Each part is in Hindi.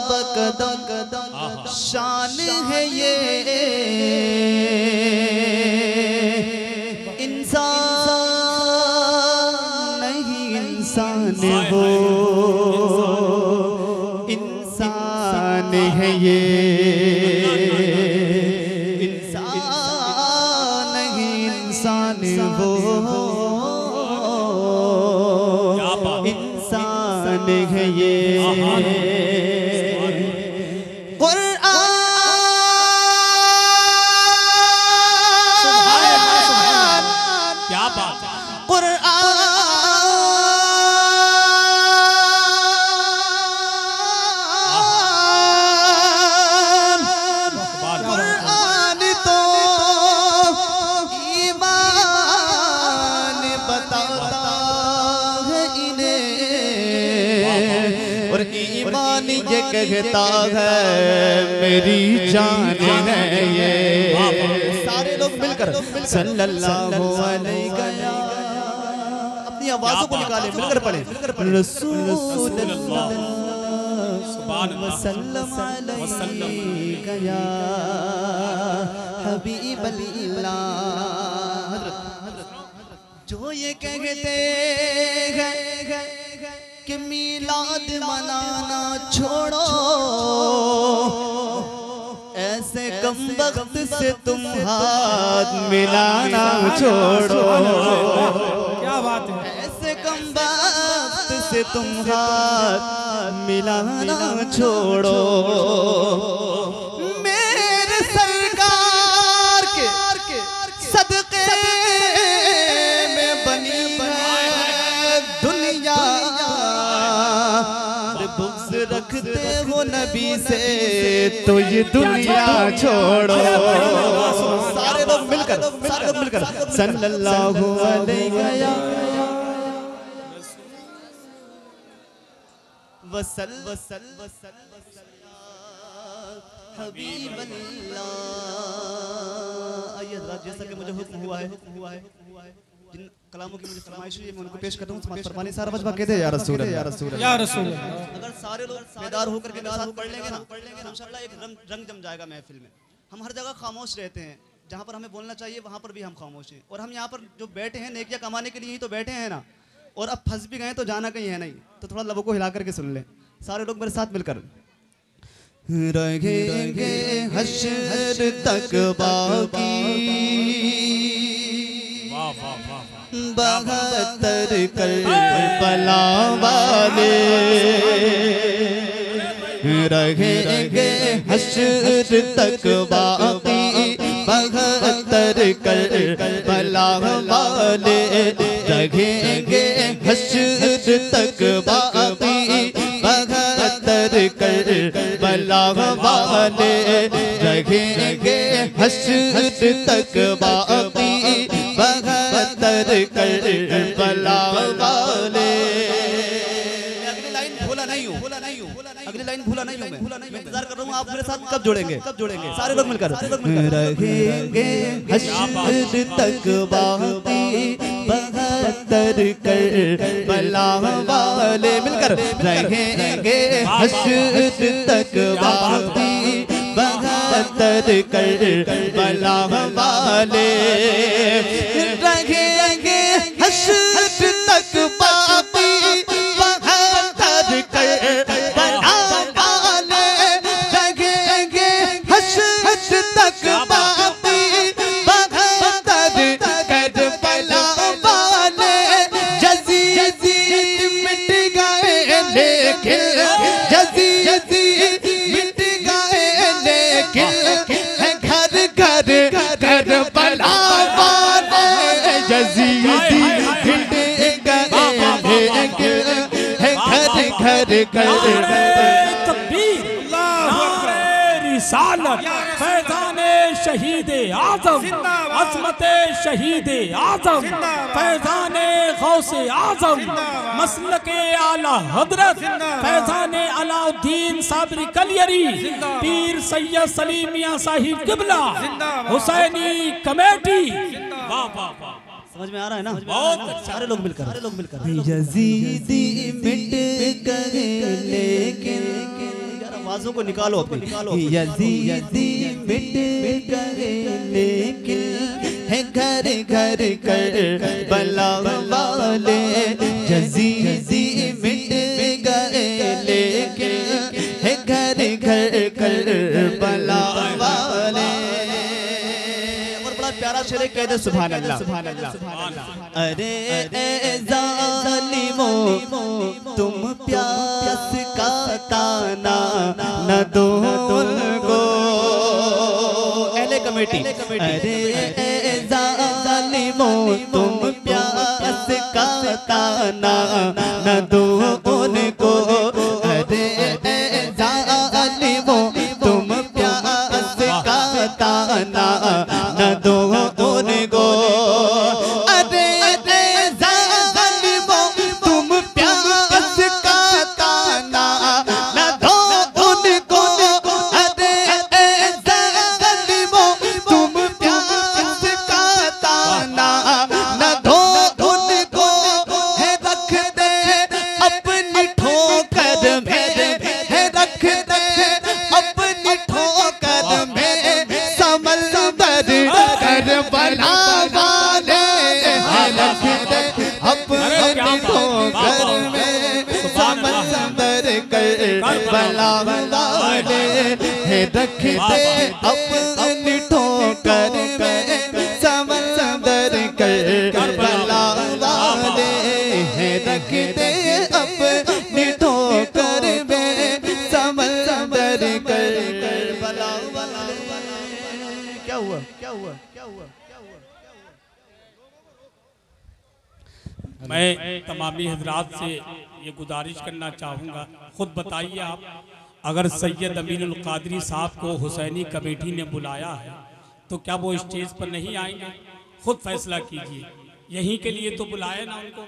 बकदम शान है ये, इंसान नहीं इंसान हो, इंसान है ये, इंसान नहीं इंसान हो, इंसान है ये। ये कहता है मेरी जान है ये, सारे लोग मिलकर सल्लल्लाहु अलैहि अपनी आवाजों को निकाले, मिलकर पढ़े रसूलुल्लाह वसल्लम अलैका या हबीबल्लाह। जो ये कहते हैं कि मीलाद मनाना छोड़ो, ऐसे कम वक्त से तुम हाथ मिलाना छोड़ो, क्या बात है, ऐसे कम वक्त से तुम हाथ मिलाना छोड़ो। मेरे सरकार के सदके में बनी दुनिया, बुग़्ज़ रखते हो नबी से तो ये दुनिया छोड़ो। सारे लोग मिलकर सल्लल्लाहु अलैहि हबीबल्लाह। जैसा कि मुझे हुक्म हुआ है, जिन कलामों की मुझे फरमाइश है मैं उनको पेश करता हूँ। समाज फरमाने सारा वजह कहते हैं या रसूल या रसूल या रसूल। अगर सारे लोग बेदार होकर के साथ पढ़ लेंगे ना इंशाअल्लाह एक रंग जम जाएगा महफिल में। हम हर जगह खामोश रहते हैं, जहाँ पर हमें बोलना चाहिए वहाँ पर भी हम खामोश हैं, और हम यहाँ पर जो बैठे हैं नेकियां कमाने के लिए ही तो बैठे हैं ना, और अब फंस भी गए तो जाना कहीं है नहीं, तो थोड़ा लबों को हिला करके सुन लें सारे लोग मेरे साथ मिलकर। रहेंगे हश्र तक बाकी 72 करबला वाले, रहेंगे हश्र तक बाकी 72 करबला वाले, रहेंगे हश्र तक बाकी 72 करबला वाले, रहेंगे हश्र तक बाकी 72 करबला वाले। अगली लाइन भूला नहीं हूँ, अगली लाइन भूला नहीं हूँ, मैं इंतजार कर रहा हूँ आप मेरे साथ कब जोड़ेंगे सारे लोग मिलकर। रहेंगे हश्र तक बाकी 72 करबला वाले, मिलकर रहेंगे हश्र तक बाकी 72 करबला वाले, रहेंगे हश्र तक बाकी 72 करबला वाले, रहेंगे हश्र तक बाकी 72 करबला वाले। यज़ीद मिट गए लेकिन यज़ीद मिट गए लेकिन है घर घर करबला वाले, यज़ीद मिट गए लेकिन है घर घर तकबीर, रिसालत, फैज़ाने शहीद आज़म, अज़मते शहीद आज़म, फैज़ाने गौसे आज़म, मसलके आला हज़रत, फैज़ाने अलाउद्दीन साबरी कलियरी, पीर सैयद सलीम मियां साहिब किबला, हुसैनी कमेटी। वाह वाह वाह, समझ में आ रहा है ना? सारे लोग मिलकर यज़ीदी मिट गए लेकिन आवाजों को निकालो अपनी। यजीदी मिट गए लेकिन है घर घर कर बला वाले, यजीदी मिट गए लेकिन है घर घर कर बला वाले। और बड़ा प्यारा शेर है, कह दे सुभान अल्लाह सुभान अल्लाह। अरे ए जालिमो तुम प्यास का ताना न दो उनको। अहले कमेटी। अरे ए जालिमो तुम प्यास का ताना न दो उनको। अरे ए जालिमो तुम प्यास का ताना न दो उनको। बला वाले है रख दे अपनी ठोकर में समंदर कर। बला वाले है रख दे अपनी ठोकर में समंदर कर। बला वाले। क्या हुआ क्या हुआ क्या हुआ? मैं तमामी हजरात से ये गुजारिश करना चाहूँगा, खुद बताइए आप, अगर सैयद अमीनुल कादरी साहब को हुसैनी कमेटी ने बुलाया है तो क्या वो स्टेज पर नहीं आएंगे? खुद फैसला कीजिए। यहीं के लिए तो बुलाए ना उनको,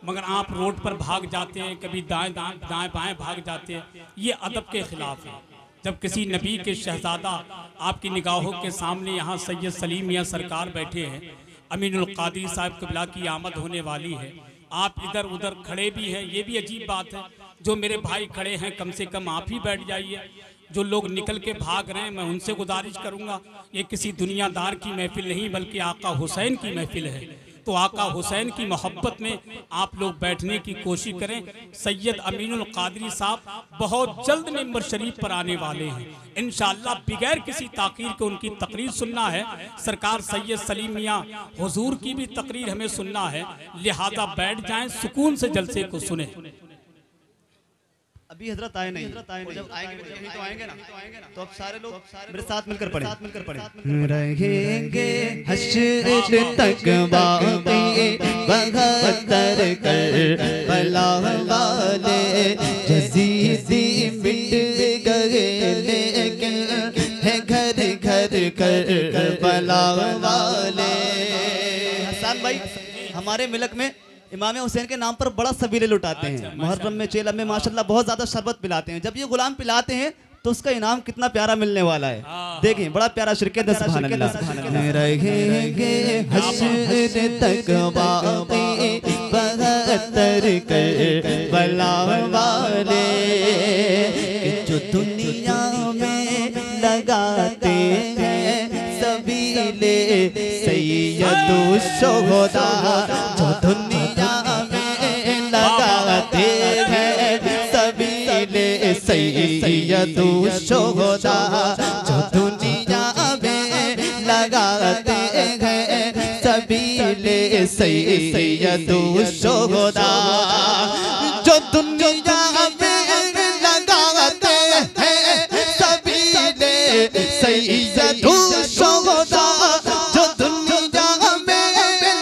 मगर आप रोड पर भाग जाते हैं, कभी दाएं बाएं भाग जाते हैं। ये अदब के खिलाफ है। जब किसी नबी के शहजादा आपकी निगाहों के सामने यहाँ सैयद सलीम मियाँ सरकार बैठे हैं, अमीनुल कादरी साहब क़िबला की आमद होने वाली है, आप इधर उधर खड़े भी हैं, ये भी अजीब बात है। जो मेरे भाई खड़े हैं कम से कम आप ही बैठ जाइए। जो लोग निकल के भाग रहे हैं मैं उनसे गुजारिश करूंगा, ये किसी दुनियादार की महफिल नहीं बल्कि आका हुसैन की महफिल है। तो आका हुसैन की मोहब्बत में आप लोग बैठने की कोशिश करें। सैयद अमीनुल कादरी साहब बहुत जल्द मिंबर शरीफ पर आने वाले हैं इंशाअल्लाह। बगैर किसी ताकीर के उनकी तकरीर सुनना है। सरकार सैयद सलीम मियाँ हुजूर की भी तकरीर हमें सुनना है, लिहाजा बैठ जाएं, सुकून से जलसे को सुने। अभी हजरत आए नहीं, जब आएंगे यहीं तो आएंगे ना, तो अब सारे लोग मेरे साथ मिलकर पढ़े। रहेंगे हश्र तक बाकी बहत्तर कर बला वाले, यजीदी मिट गए लेकिन है घर घर कर बला वाले। हसन भाई हमारे मिलक में इमाम हुसैन के नाम पर बड़ा सबीले लुटाते हैं। मुहर्रम में चेलम में माशाल्लाह बहुत ज्यादा शरबत पिलाते हैं। जब ये गुलाम पिलाते हैं तो उसका इनाम कितना प्यारा मिलने वाला है। देखिए बड़ा प्यारा शिरकत है। सुभान अल्लाह। रहेंगे हश्र तक बाकी बहत्तर कर बला वाले, जो दुनिया में लगाते हैं सबीले सैयदुश शुहदा, जो दुनिया लगाते हैं सबीले सैयदुश शुहदा, जो दुनिया में लगाते हैं सबीले सैयदुश शुहदा, जो दुनिया में लगाते हैं सबीले सैयदुश शुहदा, जो दुनिया में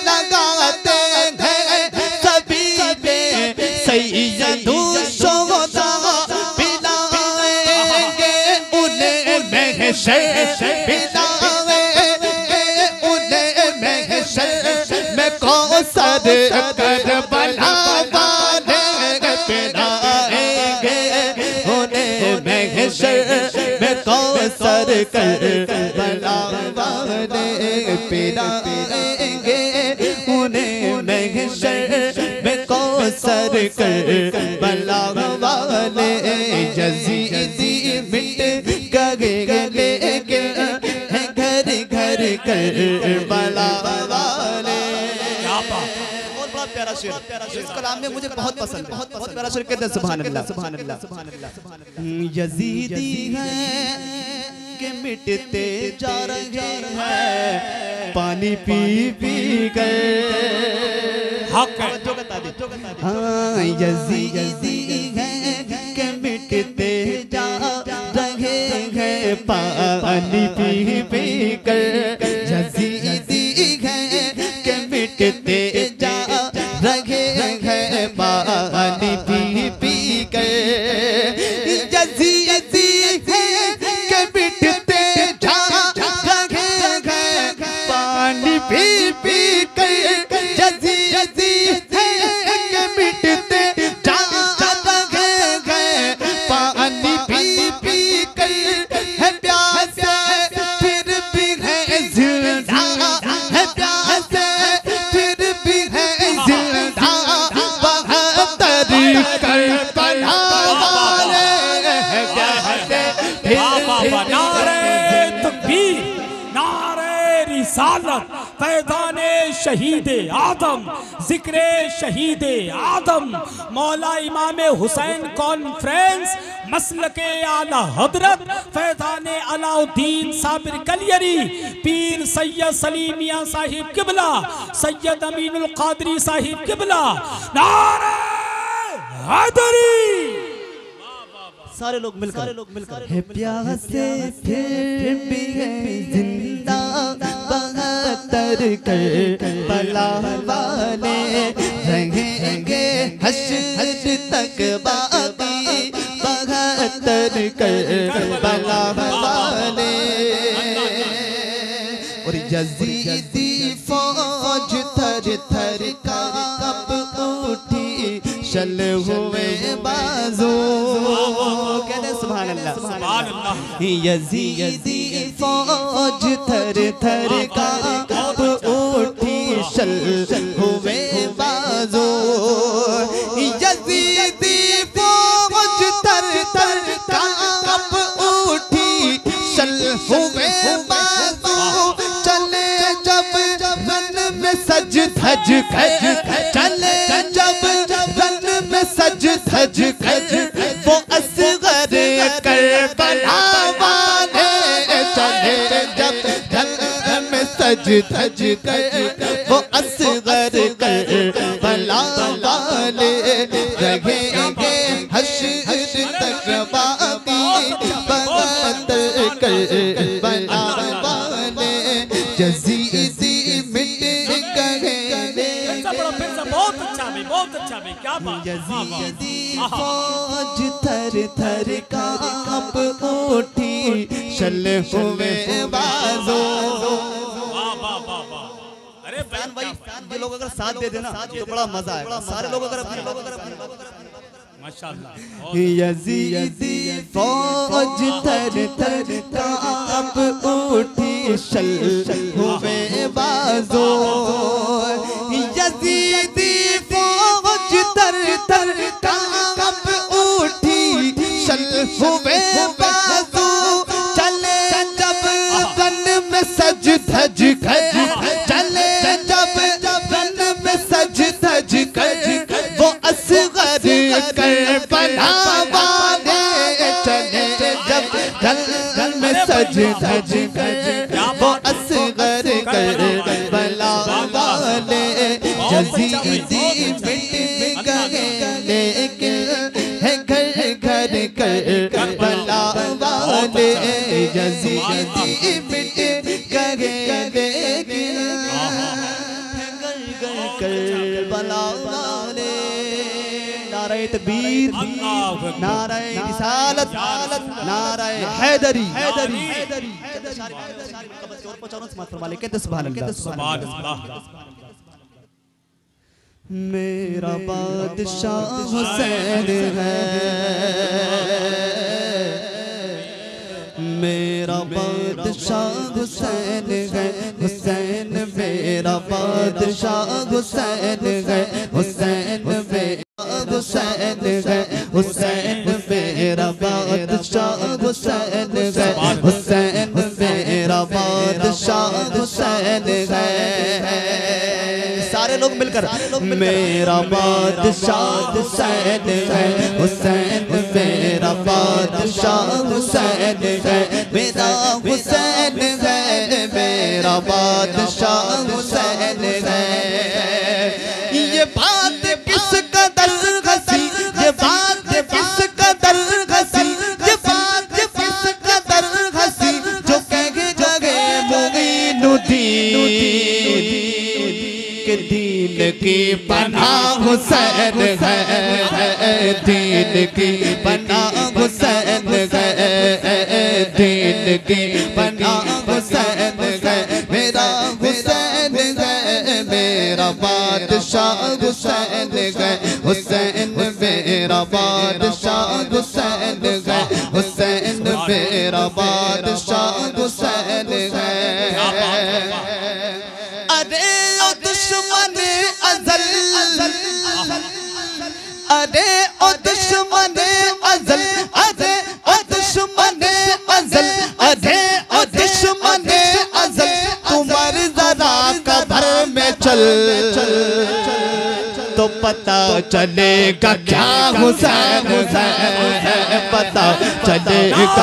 लगाते हैं सबीले सैयदुश शुहदा, पिलाएंगे उन्हें महशर, पिलाएंगे उन्हें महशर में कौसर करबला वाले, पिलाएंगे उन्हें महशर में कौसर करबला वाले, पिलाएंगे उन्हें महशर में कौसर करबला वाले, यजीदी प्यारा शेर, इस कलाम में मुझे बहुत पसंद, बहुत प्यारा शेर कहते हैं सुभान अल्लाह, सुभान अल्लाह, सुभान अल्लाह। यजीदी है के मिटते जा रहे हैं पानी पी पी कर। हक है जो बता दे, हाँ यजीदी है के मिटते जा रहे हैं पानी पी पी कर। यजीदी है के मिटते जा रहे हैं पानी पी पी कर। यजीदी है के मिटते जा रहे हैं पानी पी पी कर। यजीदी है के मिटते जा रहे हैं पानी पी पी कर। है प्यासे फिर भी है जिंदा, है प्यासे फिर भी है जिंदा। बहत्तर करबला वाले कहते बाबा नारे तकबीर, नारे रिसालत, फैज़ाने शहीद आदम, जिक्र शहीद आदम, मौला इमाम हुसैन कॉन्फ्रेंस, मसलके आला हजरत फैज़ाने अलाउद्दीन साबिर कलियरी, पीर सैयद सलीम मियां साहिब किबला, सैयद अमीनुल कादरी साहिब किबला, नारे हैदरी। सारे लोग मिलकर है प्यासे फिर भी है जिंदा। बहत्तर करबला वाले रहेंगे हश्र तक बाकी। बहत्तर करबला वाले और यजीदी फौज थर थर कांप उठी, शल हुए बाजू। कहते सुभान अल्लाह, सुभान अल्लाह। यजीदी फौज थर थर कांप उठी, शल हुए बाजू। यजीदी फौज थर थर कांप उठी, शल हुए बाजू। चले जब रन में सज धज खज, चले जब रन में सज धज खज। वो असगर करबला वाले चले जब रन में सज धज खज। वो असगर करबला वाले रहेंगे हश्र तक बाकी। बहत्तर करबला वाले यजीदी मिट गए। बहुत अच्छा भाई, बहुत अच्छा भाई, क्या बात। यजीदी फौज थर थर कांप उठी, शल हुए बाजू। अरे फैन भाई, ये लोग अगर साथ दे देना तो बड़ा मजा आएगा। सारे लोग अगर माशाअल्लाह। यजीदी फौज थर थर कांप उठी, शल हुए बाजू। यजीदी फौज थर थर कांप उठी, शल हुए बाजू। चले जब रन में सज धज खज, चले जब रन में सज धज खज। वो असगर करबला वाले चले जब रन में सज धज खज। वो असगर करबला वाले यजीदी मिट गए, लेकिन है घर घर करबला वाले। यजीदी मिट गए, लेकिन है घर घर करबला वाले। नारे तकबीर, नारे रिसालत, नारे हैदरी। कहते सुभान अल्लाह, सुभान अल्लाह। मेरा बादशाह हुसैन है, मेरा बादशाह हुसैन है। हुसैन मेरा बादशाह हुसैन है। हुसैन मेरा हुसैन है। हुसैन मेरा बादशाह हुसैन है। हुसैन मेरा बादशाह हुसैन है। सारे लोग मिलकर मेरा बादशाह हुसैन है, हुसैन मेरा बादशाह हुसैन है, मेरा हुसैन है, मेरा बादशाह हुसैन है। ये बात किस कदर हंसी, ये बात किस कदर हंसी, ये बात किस कदर हंसी, जो कह जगे मुईनुद्दीन के दीन की पनाह हुसैन है, दीन की पनाह हुसैन है, दीन की पनाह हुसैन है, मेरा हुसैन है, मेरा बादशाह हुसैन है, हुसैन मेरा बादशाह हुसैन है, हुसैन मेरा बादशाह हुसैन है। अरे ओ दुश्मन अज़ल, अरे ओ दुश्मन अज़ल, अरे ओ दुश्मन अज़ल, अरे ओ दुश्मन अज़ल, तुम्हार जरा कब्र में चल तो पता चलेगा क्या हुसैन है, पता चलेगा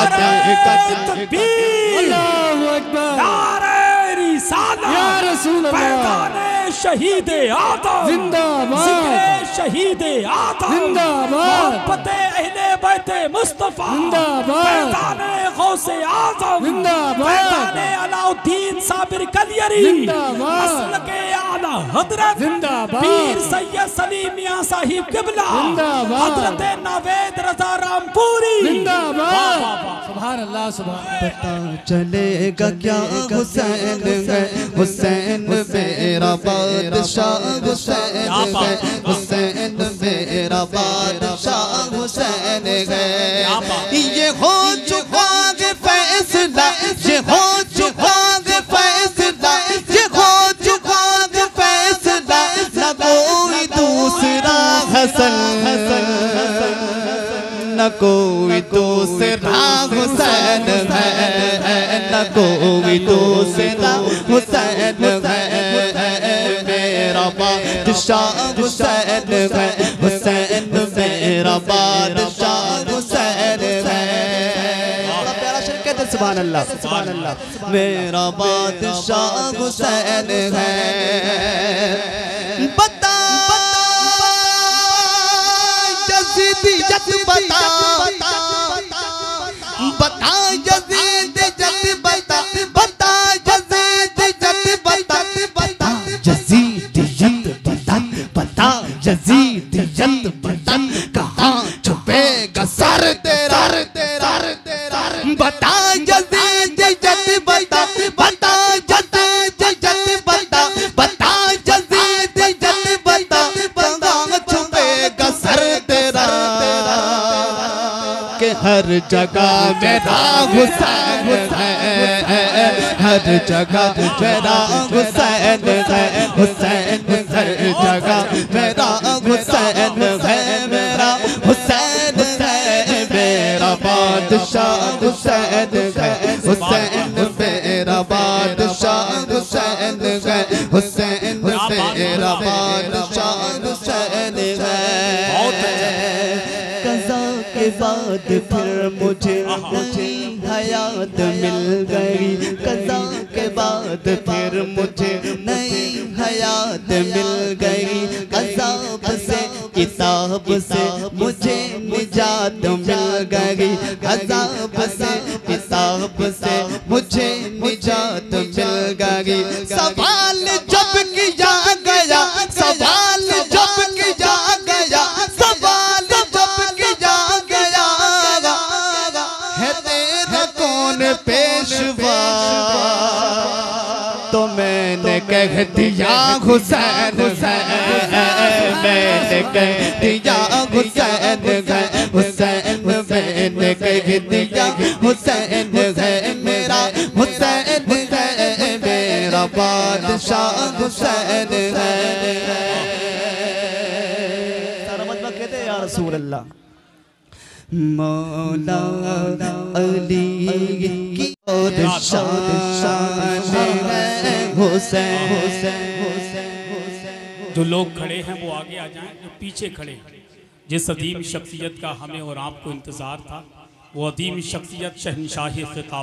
शहीद आदम जिंदाबाद, शहीद आदम जिंदाबाद, मोहब्बते अहले बैते मुस्तफा जिंदाबाद, पैगाने गौसे आजम जिंदाबाद, पैगाने अलाउद्दीन साबिर कलियरी जिंदाबाद, मसलके आला हजरत जिंदाबाद, पीर सैयद सलीम मियां साहिब किबला जिंदाबाद, हजरत नावेद रजा रामपुरी जिंदाबाद। सुभान अल्लाह सुभान। पता चलेगा क्या हुसैन है, हुसैन मेरा बादशाह हुसैन है, हुसैन मेरा बादशाह हुसैन है। ये हो चुका है फैसला, ये हो चुका है फैसला, ये हो चुका है फैसला, न कोई दूसरा हसन, न कोई दूसरा हुसैन है, न कोई दूसरा हुसैन है, मेरा बादशाह हुसैन है, हुसैन मेरा बादशाह हुसैन है। बड़ा प्यारा शेर कहते हैं सुभान अल्लाह, सुभान अल्लाह। मेरा बादशाह हुसैन है। बता यज़ीदियत बता, बता यज़ीदियत बता, बता यज़ीदियत बता, बता यज़ीदियत बता, बता यज़ीदियत बता, कहाँ छुपेगा सर तेरा, बता यज़ीदियत बता, बता यज़ीदियत बता, बता यज़ीदियत बता, कहाँ छुपेगा सर तेरा, कि हर जगह मेरा हुसैन है, हर जगह मेरा हुसैन है, हुसैन हर जगह मेरा हुसैन है, मेरा हुसैन है, मेरा बादशाह हुसैन है, हुसैन मेरा बादशाह हुसैन है, हुसैन मेरा बादशाह हुसैन है। कज़ा के बाद फिर मुझे हयात मिल गई, कज़ा के बाद फिर मुझे नई हयात मिल गई, अज़ाब से किताब से मुझे निजात मिल गई, अज़ाब से किताब से मुझे निजात मिल गई। सवाल जब किया गया, सवाल जब किया गया, सवाल जब किया गया, है तेरा कौन पेशवा, तो मैंने कह दिया हुसैन है, मैंने कह दिया हुसैन है, हुसैन मैंने कह दिया हुसैन है, मेरा हुसैन है, मेरा बादशाह हुसैन है। सारा मजमा कहते हैं या रसूल अल्लाह। मौला अली की और शान है हुसैन, जो लोग खड़े हैं वो आगे आ जाएं, जो पीछे खड़े हैं। जिस अदीम शख्सियत का हमें और आपको इंतज़ार था, वो अदीम शख्सियत शहनशाही खिताब